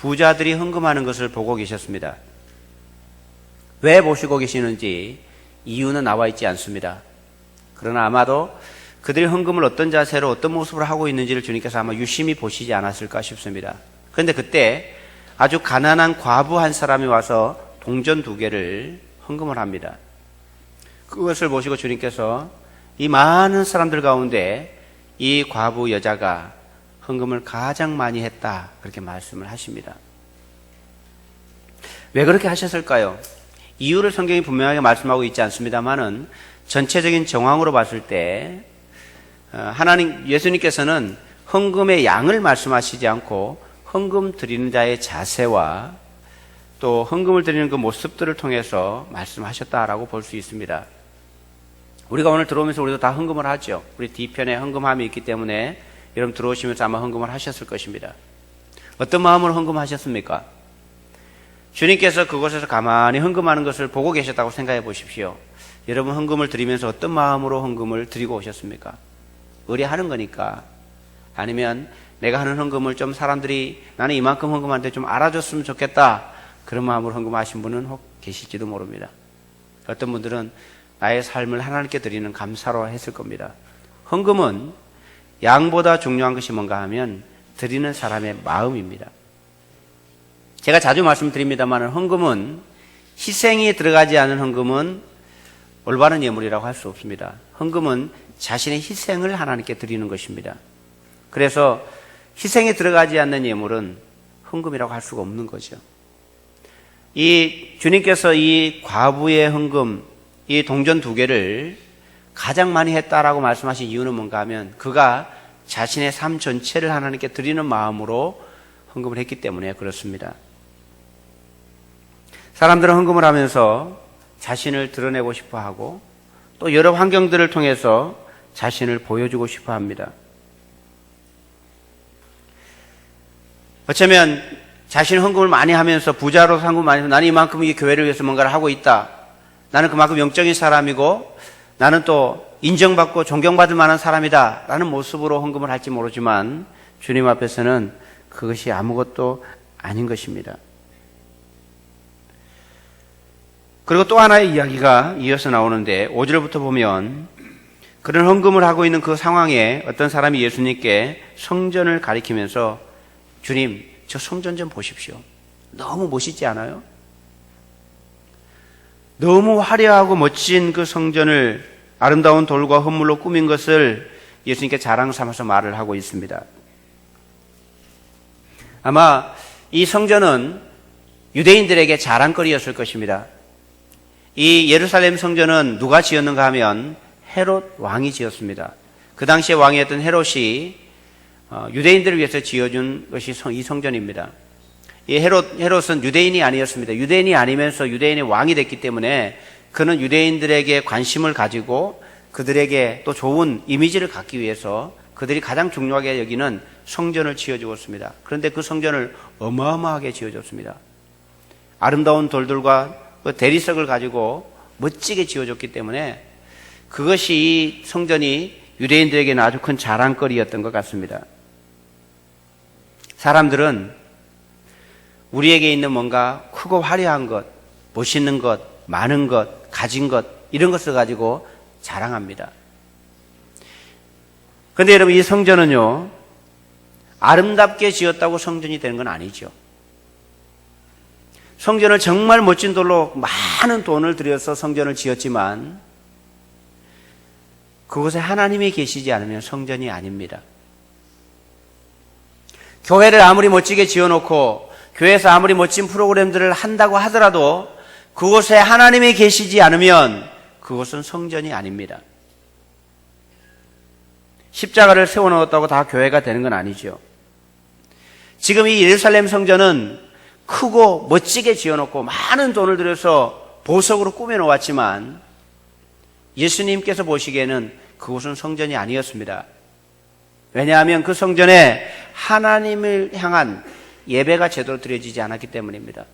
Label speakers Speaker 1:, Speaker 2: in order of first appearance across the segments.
Speaker 1: 부자들이 헌금하는 것을 보고 계셨습니다. 왜 보시고 계시는지 이유는 나와 있지 않습니다. 그러나 아마도 그들이 헌금을 어떤 자세로 어떤 모습으로 하고 있는지를 주님께서 아마 유심히 보시지 않았을까 싶습니다. 그런데 그때 아주 가난한 과부 한 사람이 와서 동전 2개를 헌금을 합니다. 그것을 보시고 주님께서 이 많은 사람들 가운데 이 과부 여자가 헌금을 가장 많이 했다, 그렇게 말씀을 하십니다. 왜 그렇게 하셨을까요? 이유를 성경이 분명하게 말씀하고 있지 않습니다만은 전체적인 정황으로 봤을 때 예수님께서는 헌금의 양을 말씀하시지 않고 헌금 드리는 자의 자세와 또 헌금을 드리는 그 모습들을 통해서 말씀하셨다라고 볼 수 있습니다. 우리가 오늘 들어오면서 우리도 다 헌금을 하죠. 우리 뒤편에 헌금함이 있기 때문에 여러분 들어오시면서 아마 헌금을 하셨을 것입니다. 어떤 마음으로 헌금하셨습니까? 주님께서 그곳에서 가만히 헌금하는 것을 보고 계셨다고 생각해 보십시오. 여러분 헌금을 드리면서 어떤 마음으로 헌금을 드리고 오셨습니까? 의뢰하는 거니까, 아니면 내가 하는 헌금을 좀 사람들이 나는 이만큼 헌금하는데 좀 알아줬으면 좋겠다, 그런 마음으로 헌금하신 분은 혹 계실지도 모릅니다. 어떤 분들은 나의 삶을 하나님께 드리는 감사로 했을 겁니다. 헌금은 양보다 중요한 것이 뭔가 하면 드리는 사람의 마음입니다. 제가 자주 말씀드립니다만 헌금은, 희생이 들어가지 않은 헌금은 올바른 예물이라고 할 수 없습니다. 헌금은 자신의 희생을 하나님께 드리는 것입니다. 그래서 희생이 들어가지 않는 예물은 헌금이라고 할 수가 없는 거죠. 주님께서 이 과부의 헌금, 이 동전 2개를 가장 많이 했다라고 말씀하신 이유는 뭔가 하면 그가 자신의 삶 전체를 하나님께 드리는 마음으로 헌금을 했기 때문에 그렇습니다. 사람들은 헌금을 하면서 자신을 드러내고 싶어 하고 또 여러 환경들을 통해서 자신을 보여주고 싶어 합니다. 어쩌면 자신이 헌금을 많이 하면서 부자로 헌금을 많이 해서 나는 이만큼 이 교회를 위해서 뭔가를 하고 있다, 나는 그만큼 영적인 사람이고 나는 또 인정받고 존경받을 만한 사람이다 라는 모습으로 헌금을 할지 모르지만 주님 앞에서는 그것이 아무것도 아닌 것입니다. 그리고 또 하나의 이야기가 이어서 나오는데 5절부터 보면 그런 헌금을 하고 있는 그 상황에 어떤 사람이 예수님께 성전을 가리키면서 주님, 저 성전 좀 보십시오. 너무 멋있지 않아요? 너무 화려하고 멋진 그 성전을 아름다운 돌과 헌물로 꾸민 것을 예수님께 자랑 삼아서 말을 하고 있습니다. 아마 이 성전은 유대인들에게 자랑거리였을 것입니다. 이 예루살렘 성전은 누가 지었는가 하면 헤롯 왕이 지었습니다. 그 당시에 왕이었던 헤롯이 유대인들을 위해서 지어준 것이 이 성전입니다. 이 헤롯은 유대인이 아니었습니다. 유대인이 아니면서 유대인의 왕이 됐기 때문에 그는 유대인들에게 관심을 가지고 그들에게 또 좋은 이미지를 갖기 위해서 그들이 가장 중요하게 여기는 성전을 지어주었습니다. 그런데 그 성전을 어마어마하게 지어줬습니다. 아름다운 돌들과 대리석을 가지고 멋지게 지어줬기 때문에 그것이 이 성전이 유대인들에게는 아주 큰 자랑거리였던 것 같습니다. 사람들은 우리에게 있는 뭔가 크고 화려한 것, 멋있는 것, 많은 것, 가진 것, 이런 것을 가지고 자랑합니다. 그런데 여러분, 이 성전은요, 아름답게 지었다고 성전이 되는 건 아니죠. 성전을 정말 멋진 돌로 많은 돈을 들여서 성전을 지었지만 그곳에 하나님이 계시지 않으면 성전이 아닙니다. 교회를 아무리 멋지게 지어놓고 교회에서 아무리 멋진 프로그램들을 한다고 하더라도 그곳에 하나님이 계시지 않으면 그곳은 성전이 아닙니다. 십자가를 세워놓았다고 다 교회가 되는 건 아니죠. 지금 이 예루살렘 성전은 크고 멋지게 지어놓고 많은 돈을 들여서 보석으로 꾸며놓았지만 예수님께서 보시기에는 그곳은 성전이 아니었습니다. 왜냐하면 그 성전에 하나님을 향한 예배가 제대로 드려지지 않았기 때문입니다.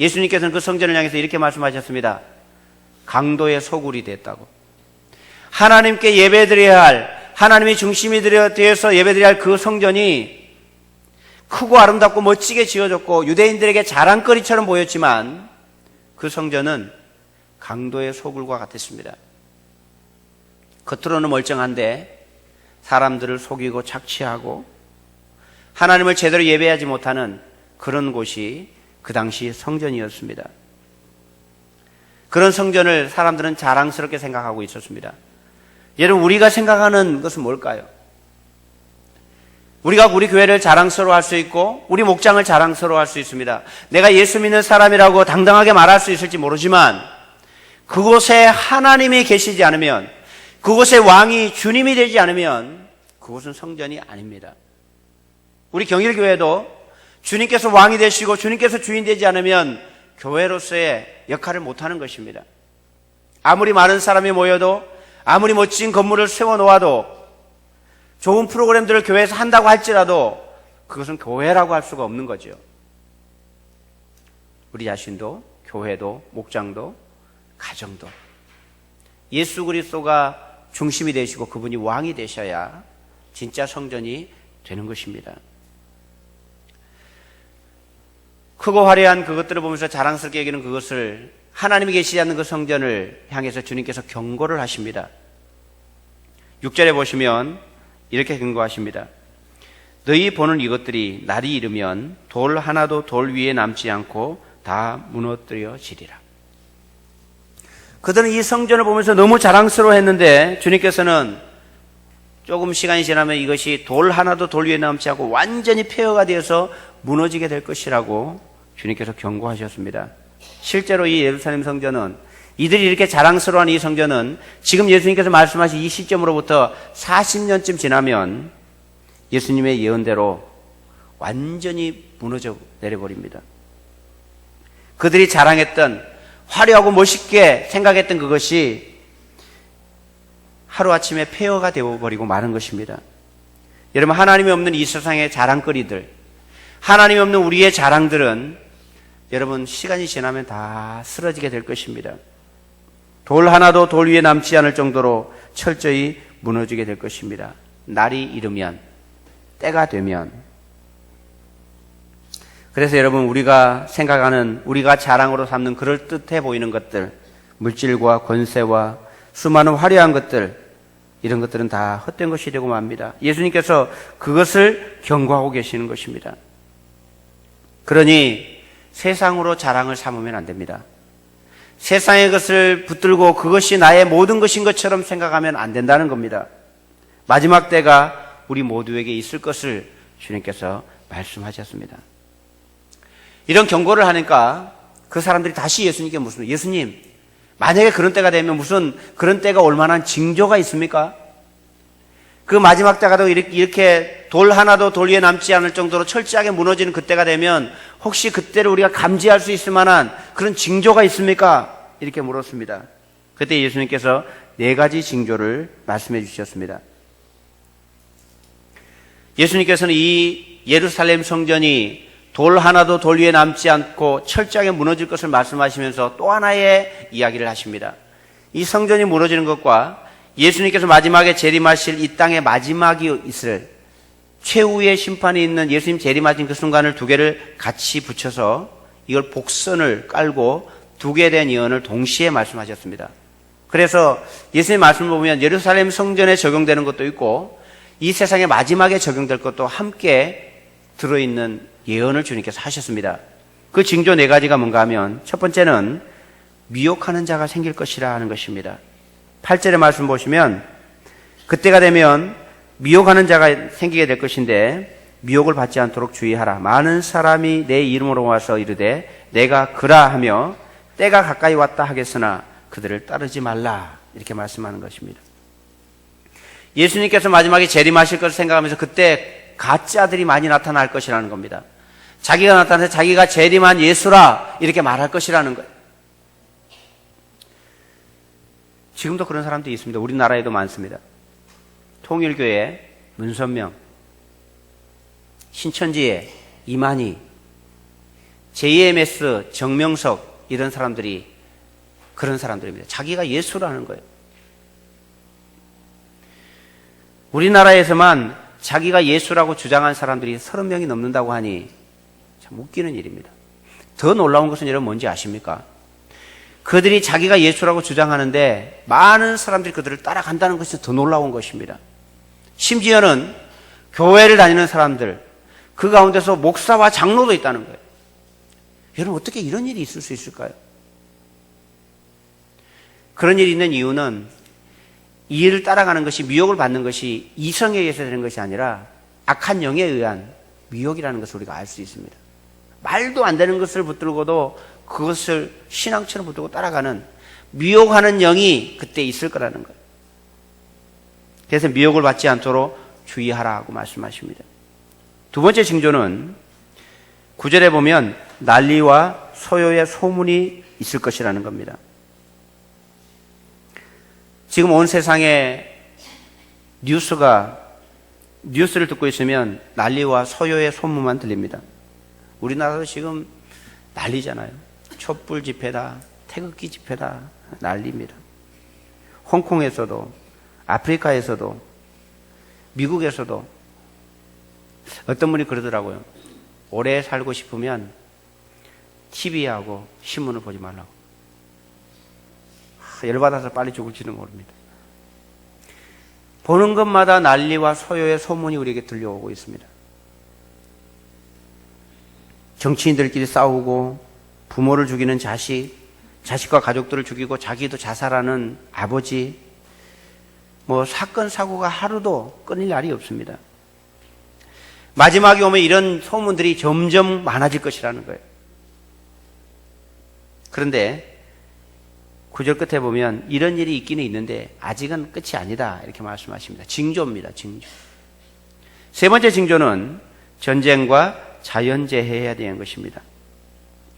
Speaker 1: 예수님께서는 그 성전을 향해서 이렇게 말씀하셨습니다. 강도의 소굴이 됐다고. 하나님께 예배드려야 할, 하나님이 중심이 되어서 예배드려야 할 그 성전이 크고 아름답고 멋지게 지어졌고 유대인들에게 자랑거리처럼 보였지만 그 성전은 강도의 소굴과 같았습니다. 겉으로는 멀쩡한데 사람들을 속이고 착취하고 하나님을 제대로 예배하지 못하는 그런 곳이 그 당시 성전이었습니다. 그런 성전을 사람들은 자랑스럽게 생각하고 있었습니다. 여러분, 우리가 생각하는 것은 뭘까요? 우리가 우리 교회를 자랑스러워할 수 있고 우리 목장을 자랑스러워할 수 있습니다. 내가 예수 믿는 사람이라고 당당하게 말할 수 있을지 모르지만 그곳에 하나님이 계시지 않으면, 그곳에 왕이 주님이 되지 않으면 그곳은 성전이 아닙니다. 우리 경일교회도 주님께서 왕이 되시고 주님께서 주인 되지 않으면 교회로서의 역할을 못하는 것입니다. 아무리 많은 사람이 모여도, 아무리 멋진 건물을 세워놓아도, 좋은 프로그램들을 교회에서 한다고 할지라도 그것은 교회라고 할 수가 없는 거죠. 우리 자신도, 교회도, 목장도, 가정도 예수 그리스도가 중심이 되시고 그분이 왕이 되셔야 진짜 성전이 되는 것입니다. 크고 화려한 그것들을 보면서 자랑스럽게 여기는 그것을, 하나님이 계시지 않는 그 성전을 향해서 주님께서 경고를 하십니다. 6절에 보시면 이렇게 경고하십니다. 너희 보는 이것들이 날이 이르면 돌 하나도 돌 위에 남지 않고 다 무너뜨려지리라. 그들은 이 성전을 보면서 너무 자랑스러워했는데 주님께서는 조금 시간이 지나면 이것이 돌 하나도 돌 위에 남지 않고 완전히 폐허가 되어서 무너지게 될 것이라고 주님께서 경고하셨습니다. 실제로 이 예루살렘 성전은, 이들이 이렇게 자랑스러워하는 이 성전은 지금 예수님께서 말씀하신 이 시점으로부터 40년쯤 지나면 예수님의 예언대로 완전히 무너져 내려버립니다. 그들이 자랑했던, 화려하고 멋있게 생각했던 그것이 하루아침에 폐허가 되어버리고 마는 것입니다. 여러분, 하나님이 없는 이 세상의 자랑거리들, 하나님이 없는 우리의 자랑들은 여러분 시간이 지나면 다 쓰러지게 될 것입니다. 돌 하나도 돌 위에 남지 않을 정도로 철저히 무너지게 될 것입니다. 날이 이르면, 때가 되면. 그래서 여러분, 우리가 생각하는, 우리가 자랑으로 삼는 그럴듯해 보이는 것들, 물질과 권세와 수많은 화려한 것들, 이런 것들은 다 헛된 것이 되고 맙니다. 예수님께서 그것을 경고하고 계시는 것입니다. 그러니 세상으로 자랑을 삼으면 안 됩니다. 세상의 것을 붙들고 그것이 나의 모든 것인 것처럼 생각하면 안 된다는 겁니다. 마지막 때가 우리 모두에게 있을 것을 주님께서 말씀하셨습니다. 이런 경고를 하니까 그 사람들이 다시 예수님께 묻습니다. 예수님, 만약에 그런 때가 되면 무슨 그런 때가 올 만한 징조가 있습니까? 그 마지막 때가 이렇게 돌 하나도 돌 위에 남지 않을 정도로 철저하게 무너지는 그때가 되면 혹시 그때를 우리가 감지할 수 있을 만한 그런 징조가 있습니까? 이렇게 물었습니다. 그때 예수님께서 4가지 징조를 말씀해 주셨습니다. 예수님께서는 이 예루살렘 성전이 돌 하나도 돌 위에 남지 않고 철저하게 무너질 것을 말씀하시면서 또 하나의 이야기를 하십니다. 이 성전이 무너지는 것과 예수님께서 마지막에 재림하실 이 땅의 마지막이 있을 최후의 심판이 있는 예수님 재림하신 그 순간을 2개를 같이 붙여서 이걸 복선을 깔고 2개에 대한 예언을 동시에 말씀하셨습니다. 그래서 예수님 말씀을 보면 예루살렘 성전에 적용되는 것도 있고 이 세상의 마지막에 적용될 것도 함께 들어있는 예언을 주님께서 하셨습니다. 그 징조 4가지가 뭔가 하면 첫 번째는 미혹하는 자가 생길 것이라 하는 것입니다. 8절의 말씀 보시면 그때가 되면 미혹하는 자가 생기게 될 것인데 미혹을 받지 않도록 주의하라. 많은 사람이 내 이름으로 와서 이르되 내가 그라 하며 때가 가까이 왔다 하겠으나 그들을 따르지 말라. 이렇게 말씀하는 것입니다. 예수님께서 마지막에 재림하실 것을 생각하면서 그때 가짜들이 많이 나타날 것이라는 겁니다. 자기가 나타나서 자기가 재림한 예수라 이렇게 말할 것이라는 거예요. 지금도 그런 사람들이 있습니다. 우리나라에도 많습니다. 통일교회 문선명, 신천지의 이만희, JMS 정명석 이런 사람들이 그런 사람들입니다. 자기가 예수라는 거예요. 우리나라에서만 자기가 예수라고 주장한 사람들이 30명이 넘는다고 하니 참 웃기는 일입니다. 더 놀라운 것은 여러분 뭔지 아십니까? 그들이 자기가 예수라고 주장하는데 많은 사람들이 그들을 따라간다는 것이 더 놀라운 것입니다. 심지어는 교회를 다니는 사람들, 그 가운데서 목사와 장로도 있다는 거예요. 여러분 어떻게 이런 일이 있을 수 있을까요? 그런 일이 있는 이유는 이 일을 따라가는 것이, 미혹을 받는 것이 이성에 의해서 되는 것이 아니라 악한 영에 의한 미혹이라는 것을 우리가 알 수 있습니다. 말도 안 되는 것을 붙들고도 그것을 신앙처럼 붙들고 따라가는 미혹하는 영이 그때 있을 거라는 거예요. 그래서 미혹을 받지 않도록 주의하라고 말씀하십니다. 두 번째 징조는 9절에 보면 난리와 소요의 소문이 있을 것이라는 겁니다. 지금 온 세상에 뉴스를 듣고 있으면 난리와 소요의 소문만 들립니다. 우리나라도 지금 난리잖아요. 촛불 집회다, 태극기 집회다, 난리입니다. 홍콩에서도, 아프리카에서도, 미국에서도 어떤 분이 그러더라고요. 오래 살고 싶으면 TV하고 신문을 보지 말라고. 열받아서 빨리 죽을지는 모릅니다. 보는 것마다 난리와 소요의 소문이 우리에게 들려오고 있습니다. 정치인들끼리 싸우고, 부모를 죽이는 자식, 자식과 가족들을 죽이고 자기도 자살하는 아버지, 사건 사고가 하루도 끊일 날이 없습니다. 마지막에 오면 이런 소문들이 점점 많아질 것이라는 거예요. 그런데 9절 끝에 보면 이런 일이 있기는 있는데 아직은 끝이 아니다 이렇게 말씀하십니다. 징조입니다. 징조. 세 번째 징조는 전쟁과 자연재해에 대한 것입니다.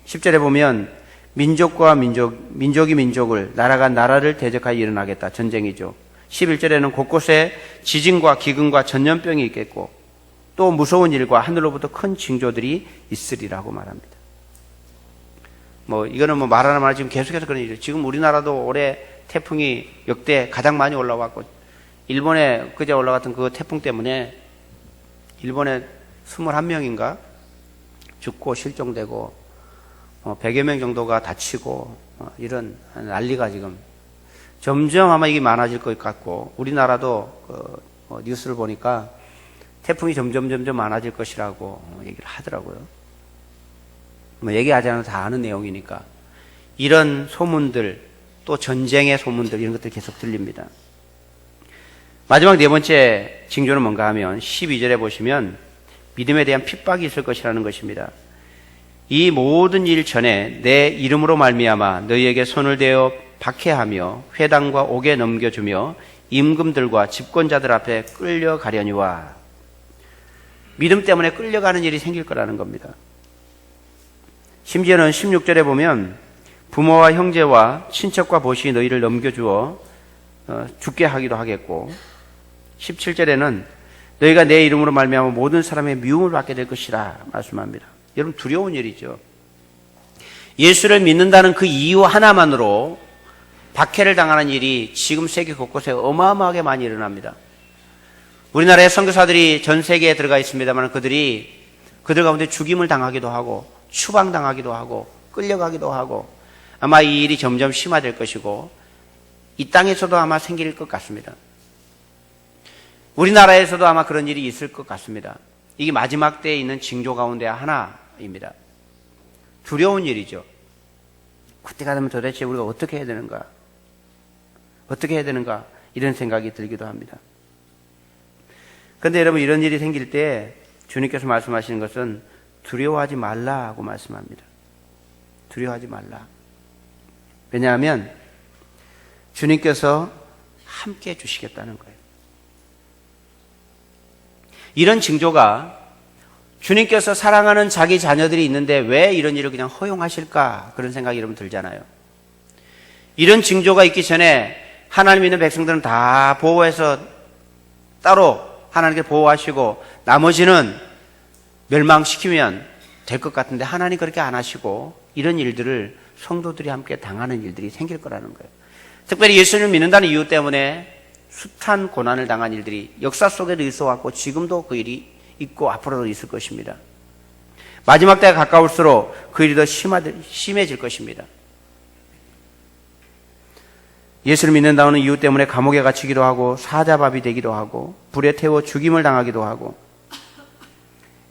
Speaker 1: 10절에 보면 민족과 민족이 민족을, 나라가 나라를 대적하여 일어나겠다. 전쟁이죠. 11절에는 곳곳에 지진과 기근과 전염병이 있겠고 또 무서운 일과 하늘로부터 큰 징조들이 있으리라고 말합니다. 이거는 말하나 말하나 지금 계속해서 그런 일이에요. 지금 우리나라도 올해 태풍이 역대 가장 많이 올라왔고, 일본에 그제 올라갔던 그 태풍 때문에 일본에 21명인가 죽고 실종되고 100여 명 정도가 다치고 이런 난리가 지금 점점 아마 이게 많아질 것 같고, 우리나라도 뉴스를 보니까 태풍이 점점 많아질 것이라고 얘기를 하더라고요. 얘기하지 않아도 다 아는 내용이니까. 이런 소문들, 또 전쟁의 소문들, 이런 것들이 계속 들립니다. 마지막 네 번째 징조는 뭔가 하면 12절에 보시면 믿음에 대한 핍박이 있을 것이라는 것입니다. 이 모든 일 전에 내 이름으로 말미암아 너희에게 손을 대어 박해하며 회당과 옥에 넘겨주며 임금들과 집권자들 앞에 끌려가려니와. 믿음 때문에 끌려가는 일이 생길 거라는 겁니다. 심지어는 16절에 보면 부모와 형제와 친척과 보시 너희를 넘겨주어 죽게 하기도 하겠고, 17절에는 너희가 내 이름으로 말미암아 모든 사람의 미움을 받게 될 것이라 말씀합니다. 여러분 두려운 일이죠. 예수를 믿는다는 그 이유 하나만으로 박해를 당하는 일이 지금 세계 곳곳에 어마어마하게 많이 일어납니다. 우리나라의 선교사들이 전 세계에 들어가 있습니다만 그들 가운데 죽임을 당하기도 하고 추방당하기도 하고 끌려가기도 하고, 아마 이 일이 점점 심화될 것이고 이 땅에서도 아마 생길 것 같습니다. 우리나라에서도 아마 그런 일이 있을 것 같습니다. 이게 마지막 때에 있는 징조 가운데 하나입니다. 두려운 일이죠. 그때가 되면 도대체 우리가 어떻게 해야 되는가? 어떻게 해야 되는가? 이런 생각이 들기도 합니다. 그런데 여러분, 이런 일이 생길 때 주님께서 말씀하시는 것은 두려워하지 말라고 말씀합니다. 두려워하지 말라. 왜냐하면 주님께서 함께 해주시겠다는 거예요. 이런 징조가 주님께서 사랑하는 자기 자녀들이 있는데 왜 이런 일을 그냥 허용하실까? 그런 생각이 여러분 들잖아요. 이런 징조가 있기 전에 하나님 믿는 백성들은 다 보호해서 따로 하나님께 보호하시고 나머지는 멸망시키면 될 것 같은데 하나님 그렇게 안 하시고 이런 일들을 성도들이 함께 당하는 일들이 생길 거라는 거예요. 특별히 예수님을 믿는다는 이유 때문에 숱한 고난을 당한 일들이 역사 속에도 있어왔고 지금도 그 일이 있고 앞으로도 있을 것입니다. 마지막 때가 가까울수록 그 일이 더 심해질 것입니다. 예수를 믿는다는 이유 때문에 감옥에 갇히기도 하고 사자밥이 되기도 하고 불에 태워 죽임을 당하기도 하고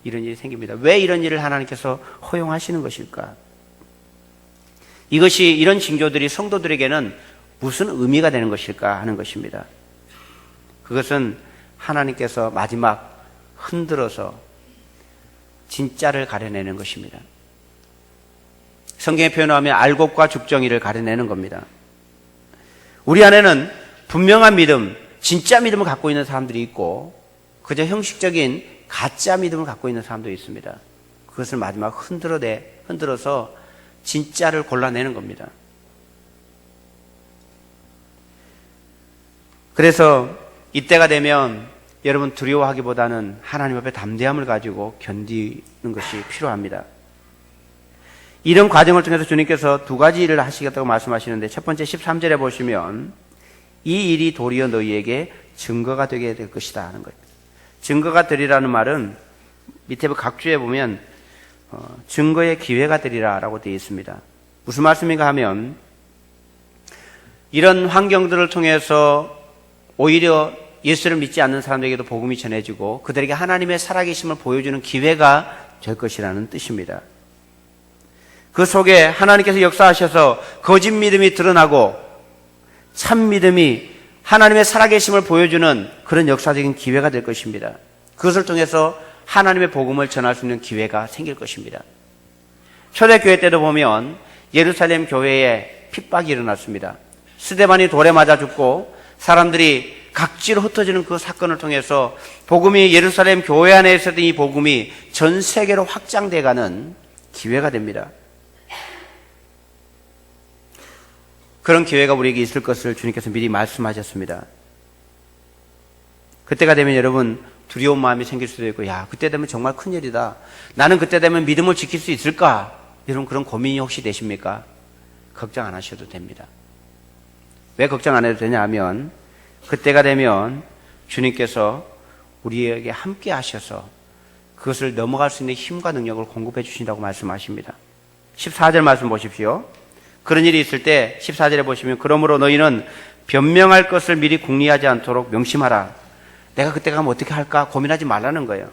Speaker 1: 이런 일이 생깁니다. 왜 이런 일을 하나님께서 허용하시는 것일까? 이것이 이런 징조들이 성도들에게는 무슨 의미가 되는 것일까 하는 것입니다. 그것은 하나님께서 마지막 흔들어서 진짜를 가려내는 것입니다. 성경에 표현하면 알곡과 죽정이를 가려내는 겁니다. 우리 안에는 분명한 믿음, 진짜 믿음을 갖고 있는 사람들이 있고 그저 형식적인 가짜 믿음을 갖고 있는 사람도 있습니다. 그것을 마지막 흔들어서 진짜를 골라내는 겁니다. 그래서 이때가 되면 여러분 두려워하기보다는 하나님 앞에 담대함을 가지고 견디는 것이 필요합니다. 이런 과정을 통해서 주님께서 두 가지 일을 하시겠다고 말씀하시는데 첫 번째 13절에 보시면 이 일이 도리어 너희에게 증거가 되게 될 것이다 하는 거예요. 증거가 되리라는 말은 밑에 각주에 보면 증거의 기회가 되리라라고 되어 있습니다. 무슨 말씀인가 하면 이런 환경들을 통해서 오히려 예수를 믿지 않는 사람들에게도 복음이 전해지고 그들에게 하나님의 살아계심을 보여주는 기회가 될 것이라는 뜻입니다. 그 속에 하나님께서 역사하셔서 거짓 믿음이 드러나고 참 믿음이 하나님의 살아계심을 보여주는 그런 역사적인 기회가 될 것입니다. 그것을 통해서 하나님의 복음을 전할 수 있는 기회가 생길 것입니다. 초대교회 때도 보면 예루살렘 교회에 핍박이 일어났습니다. 스데반이 돌에 맞아 죽고 사람들이 각지로 흩어지는 그 사건을 통해서 복음이 예루살렘 교회 안에 있었던 이 복음이 전 세계로 확장돼가는 기회가 됩니다. 그런 기회가 우리에게 있을 것을 주님께서 미리 말씀하셨습니다. 그때가 되면 여러분 두려운 마음이 생길 수도 있고 야 그때 되면 정말 큰일이다. 나는 그때 되면 믿음을 지킬 수 있을까? 여러분 그런 고민이 혹시 되십니까? 걱정 안 하셔도 됩니다. 왜 걱정 안 해도 되냐 하면 그때가 되면 주님께서 우리에게 함께 하셔서 그것을 넘어갈 수 있는 힘과 능력을 공급해 주신다고 말씀하십니다. 14절 말씀 보십시오. 그런 일이 있을 때 14절에 보시면 그러므로 너희는 변명할 것을 미리 궁리하지 않도록 명심하라. 내가 그때 가면 어떻게 할까 고민하지 말라는 거예요.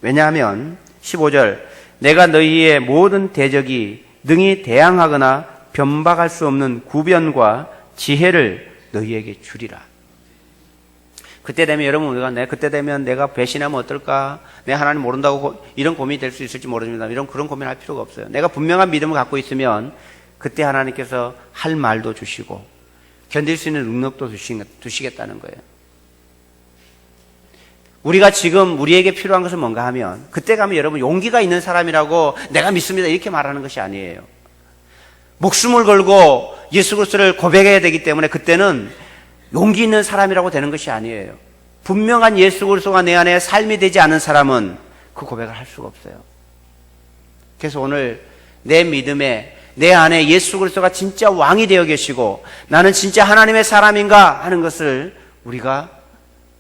Speaker 1: 왜냐하면 15절 내가 너희의 모든 대적이 능히 대항하거나 변박할 수 없는 구변과 지혜를 너희에게 주리라. 그때 되면 여러분 우리가 그때 되면 내가 배신하면 어떨까? 내 하나님 모른다고 이런 고민이 될 수 있을지 모릅니다. 그런 고민할 필요가 없어요. 내가 분명한 믿음을 갖고 있으면 그때 하나님께서 할 말도 주시고 견딜 수 있는 능력도 두시겠다는 거예요. 우리가 지금 우리에게 필요한 것은 뭔가 하면 그때 가면 여러분 용기가 있는 사람이라고 내가 믿습니다 이렇게 말하는 것이 아니에요. 목숨을 걸고 예수 그리스도를 고백해야 되기 때문에 그때는 용기 있는 사람이라고 되는 것이 아니에요. 분명한 예수 그리스도가 내 안에 삶이 되지 않은 사람은 그 고백을 할 수가 없어요. 그래서 오늘 내 믿음에 내 안에 예수 그리스도가 진짜 왕이 되어 계시고 나는 진짜 하나님의 사람인가 하는 것을 우리가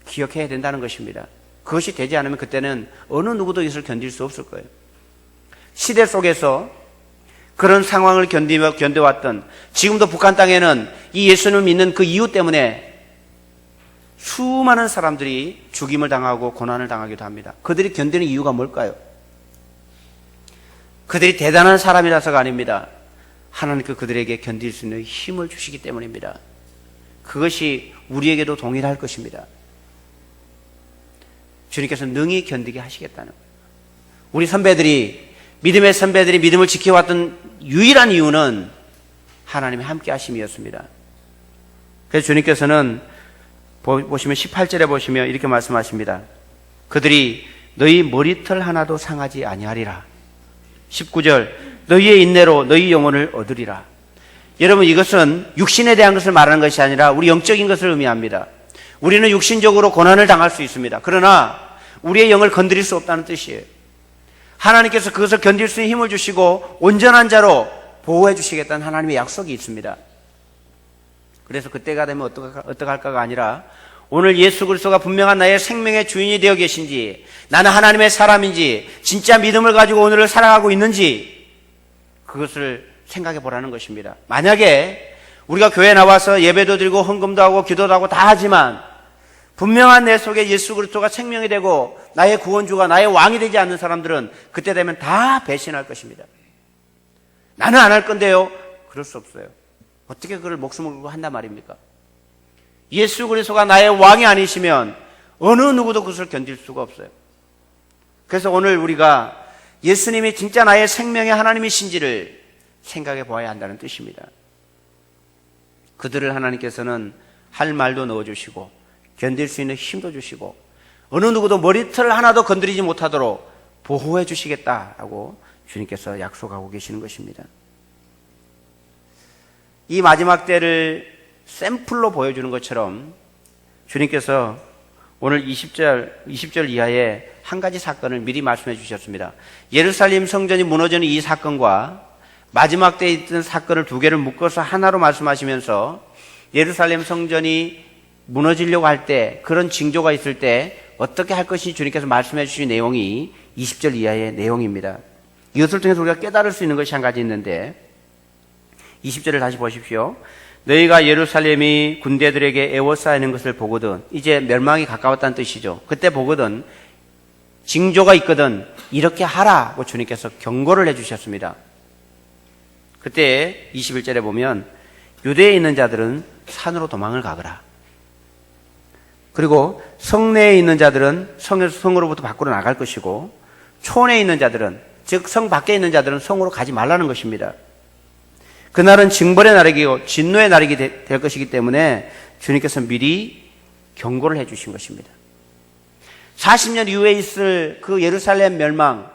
Speaker 1: 기억해야 된다는 것입니다. 그것이 되지 않으면 그때는 어느 누구도 이것을 견딜 수 없을 거예요. 시대 속에서 그런 상황을 견뎌왔던 지금도 북한 땅에는 이 예수님을 믿는 그 이유 때문에 수많은 사람들이 죽임을 당하고 고난을 당하기도 합니다. 그들이 견디는 이유가 뭘까요? 그들이 대단한 사람이라서가 아닙니다. 하나님께서 그들에게 견딜 수 있는 힘을 주시기 때문입니다. 그것이 우리에게도 동일할 것입니다. 주님께서 능히 견디게 하시겠다는 거예요. 우리 믿음의 선배들이 믿음을 지켜왔던 유일한 이유는 하나님의 함께 하심이었습니다. 그래서 주님께서는 보시면 18절에 보시면 이렇게 말씀하십니다. 그들이 너희 머리털 하나도 상하지 아니하리라. 19절 너희의 인내로 너희 영혼을 얻으리라. 여러분 이것은 육신에 대한 것을 말하는 것이 아니라 우리 영적인 것을 의미합니다. 우리는 육신적으로 고난을 당할 수 있습니다. 그러나 우리의 영을 건드릴 수 없다는 뜻이에요. 하나님께서 그것을 견딜 수 있는 힘을 주시고 온전한 자로 보호해 주시겠다는 하나님의 약속이 있습니다. 그래서 그때가 되면 어떡할까가 아니라 오늘 예수 그리스도가 분명한 나의 생명의 주인이 되어 계신지, 나는 하나님의 사람인지, 진짜 믿음을 가지고 오늘을 살아가고 있는지, 그것을 생각해 보라는 것입니다. 만약에 우리가 교회에 나와서 예배도 드리고 헌금도 하고 기도도 하고 다 하지만 분명한 내 속에 예수 그리스도가 생명이 되고 나의 구원주가 나의 왕이 되지 않는 사람들은 그때 되면 다 배신할 것입니다. 나는 안 할 건데요. 그럴 수 없어요. 어떻게 그걸 목숨을 걸고 한단 말입니까? 예수 그리스도가 나의 왕이 아니시면 어느 누구도 그것을 견딜 수가 없어요. 그래서 오늘 우리가 예수님이 진짜 나의 생명의 하나님이신지를 생각해 보아야 한다는 뜻입니다. 그들을 하나님께서는 할 말도 넣어주시고 견딜 수 있는 힘도 주시고 어느 누구도 머리털 하나도 건드리지 못하도록 보호해 주시겠다라고 주님께서 약속하고 계시는 것입니다. 이 마지막 때를 샘플로 보여주는 것처럼 주님께서 오늘 20절 이하에 한 가지 사건을 미리 말씀해 주셨습니다. 예루살렘 성전이 무너지는 이 사건과 마지막 때에 있던 사건을 두 개를 묶어서 하나로 말씀하시면서 예루살렘 성전이 무너지려고 할 때, 그런 징조가 있을 때 어떻게 할 것인지 주님께서 말씀해 주신 내용이 20절 이하의 내용입니다. 이것을 통해서 우리가 깨달을 수 있는 것이 한 가지 있는데 20절을 다시 보십시오. 너희가 예루살렘이 군대들에게 에워싸이는 것을 보거든, 이제 멸망이 가까웠다는 뜻이죠. 그때 보거든 징조가 있거든 이렇게 하라고 주님께서 경고를 해주셨습니다. 그때 21절에 보면 유대에 있는 자들은 산으로 도망을 가거라. 그리고 성내에 있는 자들은 성으로부터 밖으로 나갈 것이고 촌에 있는 자들은, 즉 성 밖에 있는 자들은 성으로 가지 말라는 것입니다. 그날은 징벌의 날이고 진노의 날이 될 것이기 때문에 주님께서 미리 경고를 해 주신 것입니다. 40년 이후에 있을 그 예루살렘 멸망,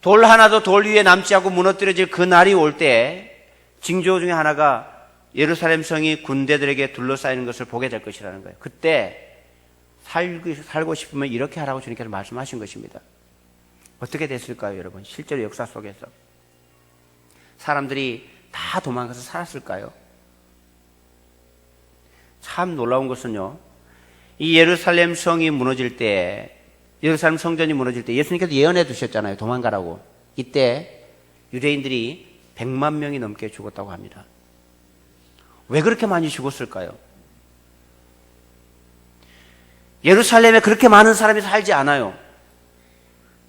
Speaker 1: 돌 하나도 돌 위에 남지 않고 무너뜨려질 그 날이 올 때 징조 중에 하나가 예루살렘 성이 군대들에게 둘러싸이는 것을 보게 될 것이라는 거예요. 그때 살고 싶으면 이렇게 하라고 주님께서 말씀하신 것입니다. 어떻게 됐을까요, 여러분? 실제로 역사 속에서 사람들이 다 도망가서 살았을까요? 참 놀라운 것은요, 이 예루살렘 성이 무너질 때, 예루살렘 성전이 무너질 때 예수님께서 예언해 두셨잖아요. 도망가라고. 이때 유대인들이 100만 명이 넘게 죽었다고 합니다. 왜 그렇게 많이 죽었을까요? 예루살렘에 그렇게 많은 사람이 살지 않아요.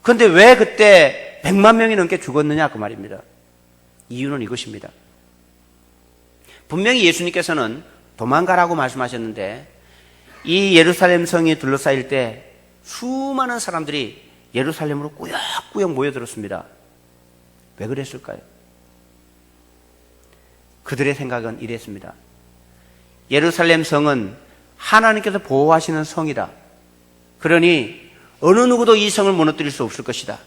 Speaker 1: 그런데 왜 그때 100만 명이 넘게 죽었느냐 그 말입니다. 이유는 이것입니다. 분명히 예수님께서는 도망가라고 말씀하셨는데 이 예루살렘 성이 둘러싸일 때 수많은 사람들이 예루살렘으로 꾸역꾸역 모여들었습니다. 왜 그랬을까요? 그들의 생각은 이랬습니다. 예루살렘 성은 하나님께서 보호하시는 성이다. 그러니 어느 누구도 이 성을 무너뜨릴 수 없을 것이다.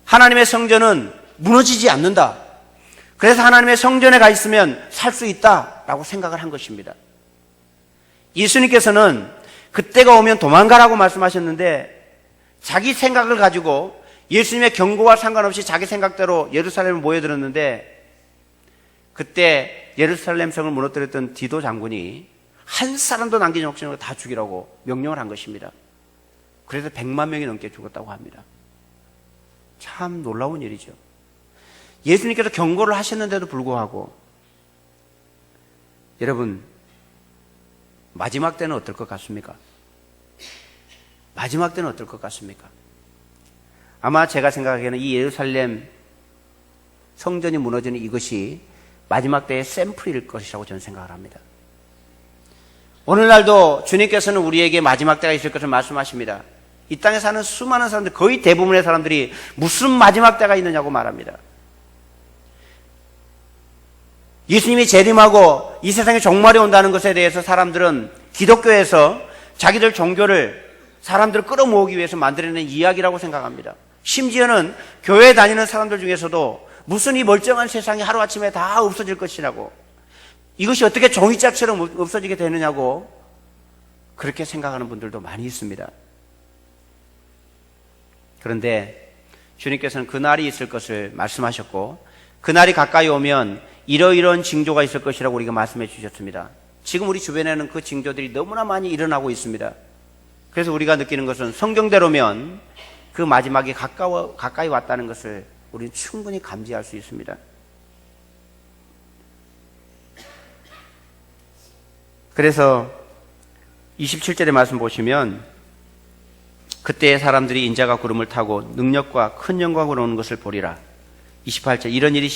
Speaker 1: 하나님의 성전은 무너지지 않는다. 그래서 하나님의 성전에 가 있으면 살 수 있다라고 생각을 한 것입니다. 예수님께서는 그때가 오면 도망가라고 말씀하셨는데 자기 생각을 가지고 예수님의 경고와 상관없이 자기 생각대로 예루살렘에 모여들었는데 그때 예루살렘 성을 무너뜨렸던 디도 장군이 한 사람도 남기지 않고 다 죽이라고 명령을 한 것입니다. 그래서 100만 명이 넘게 죽었다고 합니다. 참 놀라운 일이죠. 예수님께서 경고를 하셨는데도 불구하고 여러분, 마지막 때는 어떨 것 같습니까? 마지막 때는 어떨 것 같습니까? 아마 제가 생각하기에는 이 예루살렘 성전이 무너지는 이것이 마지막 때의 샘플일 것이라고 저는 생각을 합니다. 오늘날도 주님께서는 우리에게 마지막 때가 있을 것을 말씀하십니다. 이 땅에 사는 수많은 사람들, 거의 대부분의 사람들이 무슨 마지막 때가 있느냐고 말합니다. 예수님이 재림하고 이 세상에 종말이 온다는 것에 대해서 사람들은 기독교에서 자기들 종교를 사람들을 끌어모으기 위해서 만들어낸 이야기라고 생각합니다. 심지어는 교회에 다니는 사람들 중에서도 무슨 이 멀쩡한 세상이 하루아침에 다 없어질 것이라고, 이것이 어떻게 종이짝처럼 없어지게 되느냐고 그렇게 생각하는 분들도 많이 있습니다. 그런데 주님께서는 그날이 있을 것을 말씀하셨고 그날이 가까이 오면 이러이러한 징조가 있을 것이라고 우리가 말씀해 주셨습니다. 지금 우리 주변에는 그 징조들이 너무나 많이 일어나고 있습니다. 그래서 우리가 느끼는 것은 성경대로면 그 마지막이 가까이 왔다는 것을 우리는 충분히 감지할 수 있습니다. 그래서 27절의 말씀 보시면 그때의 사람들이 인자가 구름을 타고 능력과 큰 영광으로 오는 것을 보리라. 28절 이런 일이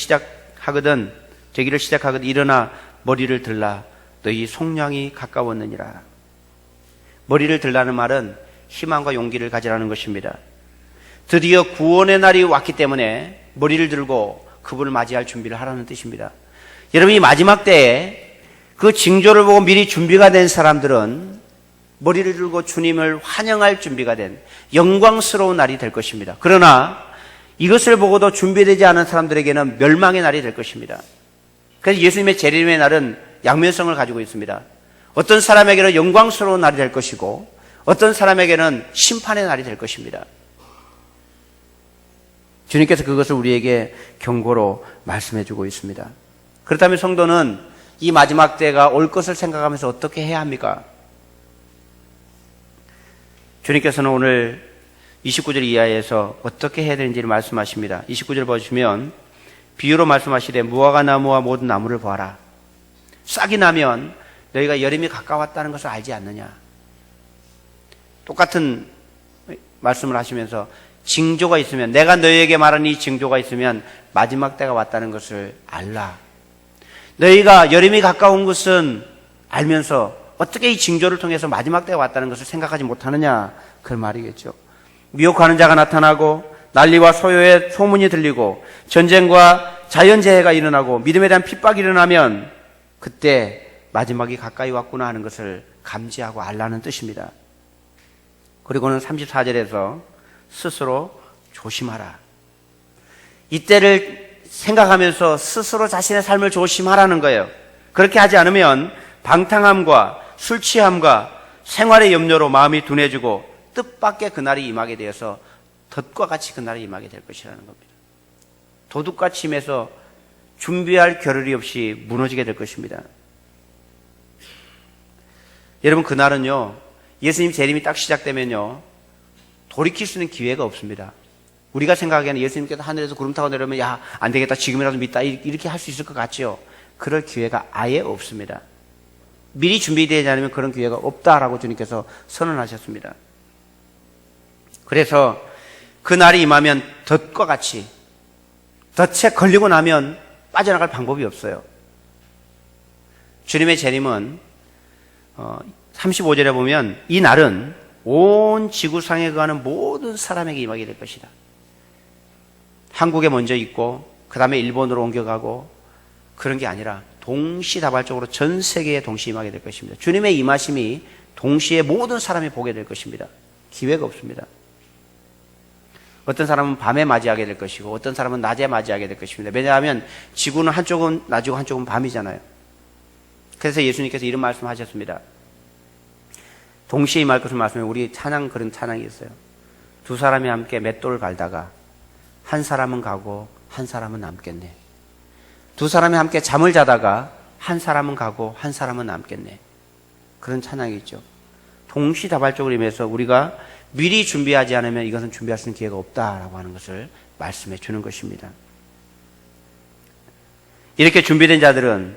Speaker 1: 되기를 시작하거든 일어나 머리를 들라 너희 속량이 가까웠느니라. 머리를 들라는 말은 희망과 용기를 가지라는 것입니다. 드디어 구원의 날이 왔기 때문에 머리를 들고 그분을 맞이할 준비를 하라는 뜻입니다. 여러분, 이 마지막 때에 그 징조를 보고 미리 준비가 된 사람들은 머리를 들고 주님을 환영할 준비가 된 영광스러운 날이 될 것입니다. 그러나 이것을 보고도 준비되지 않은 사람들에게는 멸망의 날이 될 것입니다. 그래서 예수님의 재림의 날은 양면성을 가지고 있습니다. 어떤 사람에게는 영광스러운 날이 될 것이고 어떤 사람에게는 심판의 날이 될 것입니다. 주님께서 그것을 우리에게 경고로 말씀해 주고 있습니다. 그렇다면 성도는 이 마지막 때가 올 것을 생각하면서 어떻게 해야 합니까? 주님께서는 오늘 29절 이하에서 어떻게 해야 되는지를 말씀하십니다. 29절 보시면 비유로 말씀하시되 무화과 나무와 모든 나무를 보아라. 싹이 나면 너희가 여름이 가까웠다는 것을 알지 않느냐. 똑같은 말씀을 하시면서 징조가 있으면, 내가 너희에게 말한 이 징조가 있으면 마지막 때가 왔다는 것을 알라. 너희가 여름이 가까운 것은 알면서 어떻게 이 징조를 통해서 마지막 때가 왔다는 것을 생각하지 못하느냐, 그 말이겠죠. 미혹하는 자가 나타나고 난리와 소요의 소문이 들리고 전쟁과 자연재해가 일어나고 믿음에 대한 핍박이 일어나면 그때 마지막이 가까이 왔구나 하는 것을 감지하고 알라는 뜻입니다. 그리고는 34절에서 스스로 조심하라. 이때를 생각하면서 스스로 자신의 삶을 조심하라는 거예요. 그렇게 하지 않으면 방탕함과 술 취함과 생활의 염려로 마음이 둔해지고 뜻밖의 그날이 임하게 되어서 덫과 같이 그날이 임하게 될 것이라는 겁니다. 도둑같이 임해서 준비할 겨를이 없이 무너지게 될 것입니다. 여러분, 그날은요, 예수님 재림이 딱 시작되면요, 돌이킬 수 있는 기회가 없습니다. 우리가 생각하기에는 예수님께서 하늘에서 구름 타고 내려오면 야, 안 되겠다, 지금이라도 믿다, 이렇게 할 수 있을 것 같죠. 그럴 기회가 아예 없습니다. 미리 준비되지 않으면 그런 기회가 없다라고 주님께서 선언하셨습니다. 그래서 그날이 임하면 덫과 같이, 덫에 걸리고 나면 빠져나갈 방법이 없어요. 주님의 재림은 35절에 보면 이 날은 온 지구상에 거하는 모든 사람에게 임하게 될 것이다. 한국에 먼저 있고 그 다음에 일본으로 옮겨가고 그런 게 아니라 동시다발적으로 전 세계에 동시에 임하게 될 것입니다. 주님의 임하심이 동시에 모든 사람이 보게 될 것입니다. 기회가 없습니다. 어떤 사람은 밤에 맞이하게 될 것이고 어떤 사람은 낮에 맞이하게 될 것입니다. 왜냐하면 지구는 한쪽은 낮이고 한쪽은 밤이잖아요. 그래서 예수님께서 이런 말씀하셨습니다. 동시에 임할 것을 말씀해. 우리 찬양, 그런 찬양이 있어요. 두 사람이 함께 맷돌을 갈다가 한 사람은 가고 한 사람은 남겠네. 두 사람이 함께 잠을 자다가 한 사람은 가고 한 사람은 남겠네. 그런 찬양이 있죠. 동시다발적으로 임해서 우리가 미리 준비하지 않으면 이것은 준비할 수 있는 기회가 없다라고 하는 것을 말씀해 주는 것입니다. 이렇게 준비된 자들은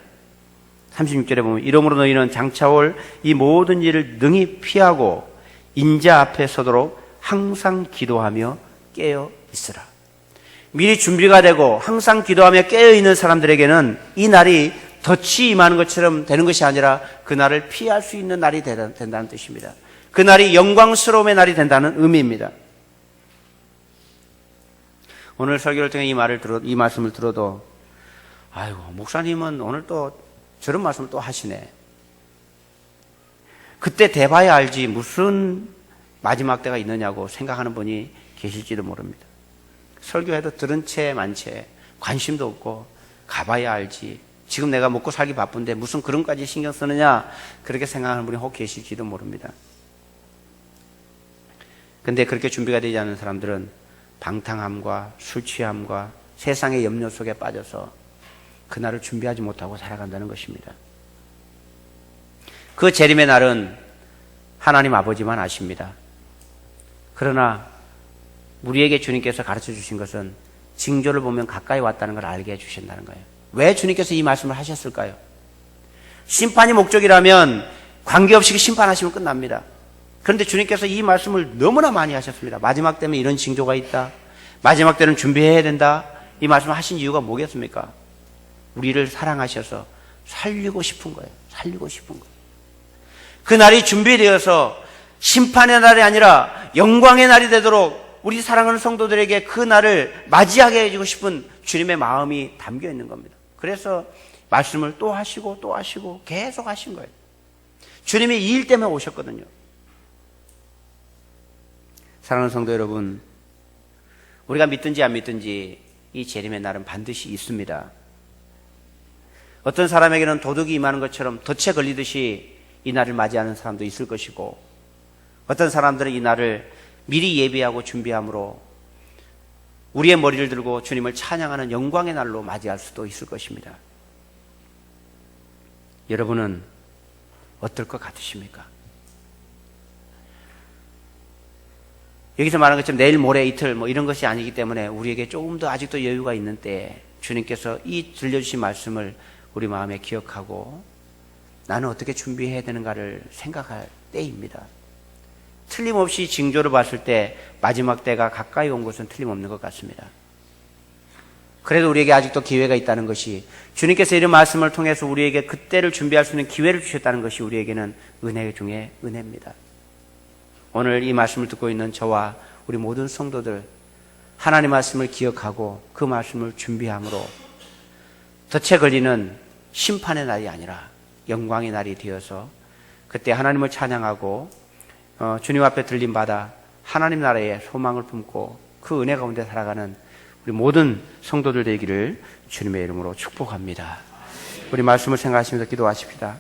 Speaker 1: 36절에 보면 이러므로 너희는 장차올 이 모든 일을 능히 피하고 인자 앞에 서도록 항상 기도하며 깨어 있으라. 미리 준비가 되고 항상 기도하며 깨어 있는 사람들에게는 이 날이 덫이 임하는 것처럼 되는 것이 아니라 그 날을 피할 수 있는 날이 된다는 뜻입니다. 그 날이 영광스러움의 날이 된다는 의미입니다. 오늘 설교를 통해 이 말씀을 들어도 아이고, 목사님은 오늘 또 저런 말씀을 또 하시네. 그때 돼봐야 알지 무슨 마지막 때가 있느냐고 생각하는 분이 계실지도 모릅니다. 설교해도 들은 채 만채 관심도 없고 가봐야 알지, 지금 내가 먹고 살기 바쁜데 무슨 그런 까지 신경 쓰느냐, 그렇게 생각하는 분이 혹 계실지도 모릅니다. 근데 그렇게 준비가 되지 않은 사람들은 방탕함과 술 취함과 세상의 염려 속에 빠져서 그날을 준비하지 못하고 살아간다는 것입니다. 그 재림의 날은 하나님 아버지만 아십니다. 그러나 우리에게 주님께서 가르쳐 주신 것은 징조를 보면 가까이 왔다는 걸 알게 해주신다는 거예요. 왜 주님께서 이 말씀을 하셨을까요? 심판이 목적이라면 관계없이 심판하시면 끝납니다. 그런데 주님께서 이 말씀을 너무나 많이 하셨습니다. 마지막 때면 이런 징조가 있다. 마지막 때는 준비해야 된다. 이 말씀을 하신 이유가 뭐겠습니까? 우리를 사랑하셔서 살리고 싶은 거예요. 살리고 싶은 거예요. 그 날이 준비되어서 심판의 날이 아니라 영광의 날이 되도록 우리 사랑하는 성도들에게 그 날을 맞이하게 해주고 싶은 주님의 마음이 담겨 있는 겁니다. 그래서 말씀을 또 하시고 또 하시고 계속 하신 거예요. 주님이 이 일 때문에 오셨거든요. 사랑하는 성도 여러분, 우리가 믿든지 안 믿든지 이 재림의 날은 반드시 있습니다. 어떤 사람에게는 도둑이 임하는 것처럼 덫에 걸리듯이 이 날을 맞이하는 사람도 있을 것이고, 어떤 사람들은 이 날을 미리 예비하고 준비함으로 우리의 머리를 들고 주님을 찬양하는 영광의 날로 맞이할 수도 있을 것입니다. 여러분은 어떨 것 같으십니까? 여기서 말하는 것처럼 내일 모레 이틀 이런 것이 아니기 때문에 우리에게 조금 더 아직도 여유가 있는 때에 주님께서 이 들려주신 말씀을 우리 마음에 기억하고 나는 어떻게 준비해야 되는가를 생각할 때입니다. 틀림없이 징조를 봤을 때 마지막 때가 가까이 온 것은 틀림없는 것 같습니다. 그래도 우리에게 아직도 기회가 있다는 것이, 주님께서 이런 말씀을 통해서 우리에게 그때를 준비할 수 있는 기회를 주셨다는 것이 우리에게는 은혜 중에 은혜입니다. 오늘 이 말씀을 듣고 있는 저와 우리 모든 성도들, 하나님의 말씀을 기억하고 그 말씀을 준비함으로 덫에 걸리는 심판의 날이 아니라 영광의 날이 되어서 그때 하나님을 찬양하고 주님 앞에 들림받아 하나님 나라의 소망을 품고 그 은혜 가운데 살아가는 우리 모든 성도들 되기를 주님의 이름으로 축복합니다. 우리 말씀을 생각하시면서 기도하십시다.